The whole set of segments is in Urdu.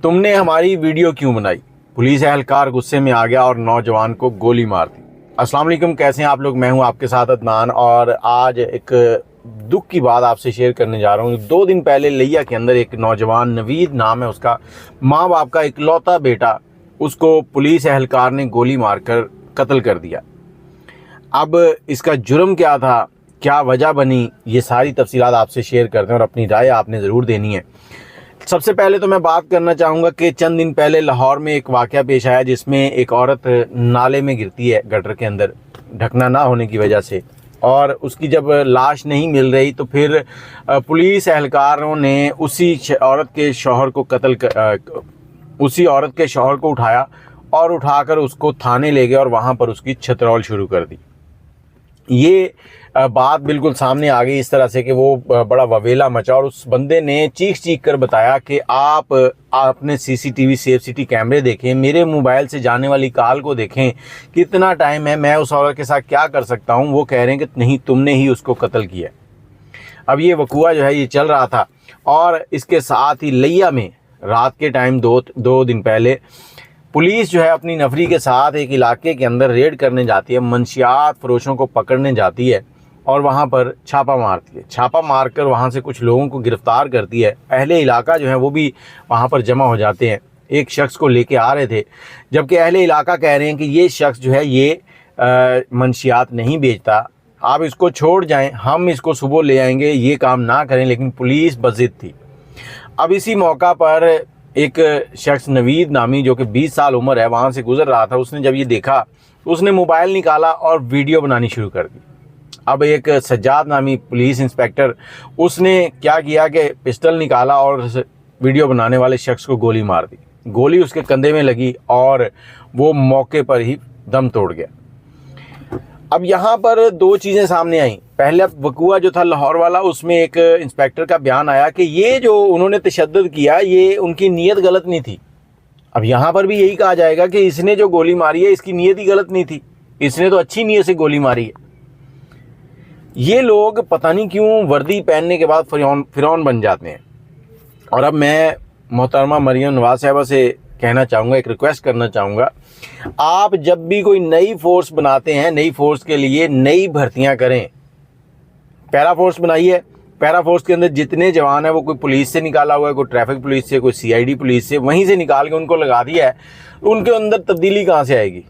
تم نے ہماری ویڈیو کیوں بنائی؟ پولیس اہلکار غصے میں آ گیا اور نوجوان کو گولی مار دی۔ السلام علیکم، کیسے ہیں آپ لوگ؟ میں ہوں آپ کے ساتھ عدنان، اور آج ایک دکھ کی بات آپ سے شیئر کرنے جا رہا ہوں۔ 2 دن پہلے لیا کے اندر ایک نوجوان، نوید نام ہے اس کا، ماں باپ کا اکلوتا بیٹا، اس کو پولیس اہلکار نے گولی مار کر قتل کر دیا۔ اب اس کا جرم کیا تھا، کیا وجہ بنی، یہ ساری تفصیلات آپ سے شیئر کرتے ہیں اور اپنی رائے آپ نے ضرور دینی ہے۔ سب سے پہلے تو میں بات کرنا چاہوں گا کہ چند دن پہلے لاہور میں ایک واقعہ پیش آیا جس میں ایک عورت نالے میں گرتی ہے، گٹر کے اندر ڈھکنا نہ ہونے کی وجہ سے، اور اس کی جب لاش نہیں مل رہی تو پھر پولیس اہلکاروں نے اسی عورت کے شوہر کو اٹھایا اور اٹھا کر اس کو تھانے لے گئے اور وہاں پر اس کی چھترول شروع کر دی۔ یہ بات بالکل سامنے آ گئی اس طرح سے کہ وہ بڑا وویلا مچا، اور اس بندے نے چیخ کر بتایا کہ آپ اپنے CCTV سیف سٹی کیمرے دیکھیں، میرے موبائل سے جانے والی کال کو دیکھیں، کتنا ٹائم ہے، میں اس عورت کے ساتھ کیا کر سکتا ہوں۔ وہ کہہ رہے ہیں کہ نہیں، تم نے ہی اس کو قتل کیا۔ اب یہ وقوع جو ہے یہ چل رہا تھا، اور اس کے ساتھ ہی لیا میں رات کے ٹائم 2 دن پہلے پولیس جو ہے اپنی نفری کے ساتھ ایک علاقے کے اندر ریڈ کرنے جاتی ہے، منشیات فروشوں کو پکڑنے جاتی ہے اور وہاں پر چھاپہ مارتی ہے۔ چھاپہ مار کر وہاں سے کچھ لوگوں کو گرفتار کرتی ہے۔ اہل علاقہ جو ہے وہ بھی وہاں پر جمع ہو جاتے ہیں، ایک شخص کو لے کے آ رہے تھے، جبکہ اہل علاقہ کہہ رہے ہیں کہ یہ شخص جو ہے یہ منشیات نہیں بیچتا، آپ اس کو چھوڑ جائیں، ہم اس کو صبح لے آئیں گے، یہ کام نہ کریں۔ لیکن پولیس بضد تھی۔ اب اسی موقع پر ایک شخص نوید نامی جو کہ 20 سال عمر ہے وہاں سے گزر رہا تھا، اس نے جب یہ دیکھا اس نے موبائل نکالا اور ویڈیو بنانی شروع کر دی۔ اب ایک سجاد نامی پولیس انسپیکٹر، اس نے کیا کیا کہ پسٹل نکالا اور ویڈیو بنانے والے شخص کو گولی مار دی۔ گولی اس کے کندھے میں لگی اور وہ موقع پر ہی دم توڑ گیا۔ اب یہاں پر 2 چیزیں سامنے آئیں۔ پہلا وقوع جو تھا لاہور والا، اس میں ایک انسپیکٹر کا بیان آیا کہ یہ جو انہوں نے تشدد کیا یہ ان کی نیت غلط نہیں تھی۔ اب یہاں پر بھی یہی کہا جائے گا کہ اس نے جو گولی ماری ہے اس کی نیت ہی غلط نہیں تھی، اس نے تو اچھی نیت سے گولی ماری ہے۔ یہ لوگ پتہ نہیں کیوں وردی پہننے کے بعد فرعون بن جاتے ہیں۔ اور اب میں محترمہ مریم نواز صاحبہ سے کہنا چاہوں گا، ایک ریکویسٹ کرنا چاہوں گا، آپ جب بھی کوئی نئی فورس بناتے ہیں، نئی فورس کے لیے نئی بھرتیاں کریں۔ پیرا فورس بنائی ہے، پیرا فورس کے اندر جتنے جوان ہیں وہ کوئی پولیس سے نکالا ہوا ہے، کوئی ٹریفک پولیس سے، کوئی CID پولیس سے، وہیں سے نکال کے ان کو لگا دیا ہے۔ ان کے اندر تبدیلی کہاں سے آئے گی؟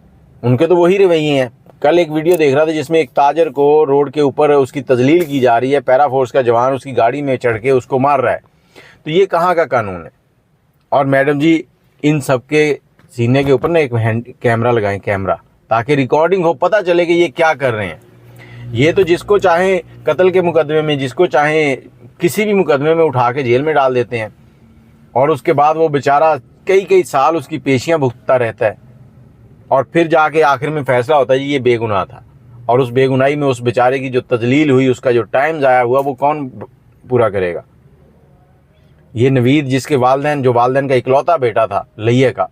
ان کے تو وہی رویے ہیں۔ کل ایک ویڈیو دیکھ رہا تھا جس میں ایک تاجر کو روڈ کے اوپر اس کی تذلیل کی جا رہی ہے، پیرا فورس کا جوان اس کی گاڑی میں چڑھ کے اس کو مار رہا ہے۔ تو یہ کہاں کا قانون ہے؟ اور میڈم جی، ان سب کے سینے کے اوپر نا ایک کیمرہ لگائیں، کیمرہ، تاکہ ریکارڈنگ ہو، پتہ چلے کہ یہ کیا کر رہے ہیں۔ یہ تو جس کو چاہیں قتل کے مقدمے میں، جس کو چاہیں کسی بھی مقدمے میں اٹھا کے جیل میں ڈال دیتے ہیں، اور اس کے بعد وہ بیچارہ کئی سال اس کی پیشیاں بھگتتا رہتا ہے، اور پھر جا کے آخر میں فیصلہ ہوتا ہے جی یہ بے گناہ تھا۔ اور اس بے گناہی میں اس بیچارے کی جو تذلیل ہوئی، اس کا جو ٹائم ضائع ہوا، وہ کون پورا کرے گا؟ یہ نوید، جس کے والدین کا اکلوتا بیٹا تھا لئیے کا،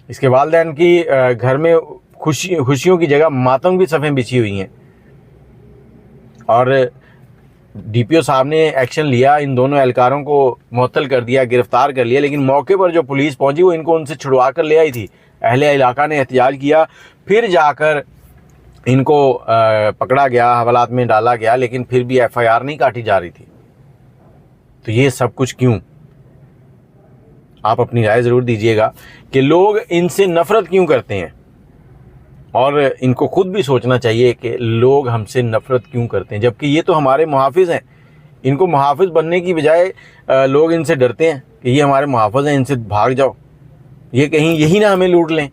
اس کے والدین کی گھر میں خوشیوں کی جگہ ماتم کی صفیں بچھی ہوئی ہیں، اور DPO صاحب نے ایکشن لیا، ان دونوں اہلکاروں کو معطل کر دیا، گرفتار کر لیا، لیکن موقع پر جو پولیس پہنچی وہ ان کو ان سے چھڑوا کر لے آئی تھی۔ اہل علاقہ نے احتجاج کیا، پھر جا کر ان کو پکڑا گیا، حوالات میں ڈالا گیا، لیکن پھر بھی FIR نہیں کاٹی جا رہی تھی۔ تو یہ سب کچھ کیوں؟ آپ اپنی رائے ضرور دیجئے گا کہ لوگ ان سے نفرت کیوں کرتے ہیں، اور ان کو خود بھی سوچنا چاہیے کہ لوگ ہم سے نفرت کیوں کرتے ہیں، جبکہ یہ تو ہمارے محافظ ہیں۔ ان کو محافظ بننے کی بجائے لوگ ان سے ڈرتے ہیں کہ یہ ہمارے محافظ ہیں، ان سے بھاگ جاؤ، یہ کہیں یہی نہ ہمیں لوٹ لیں۔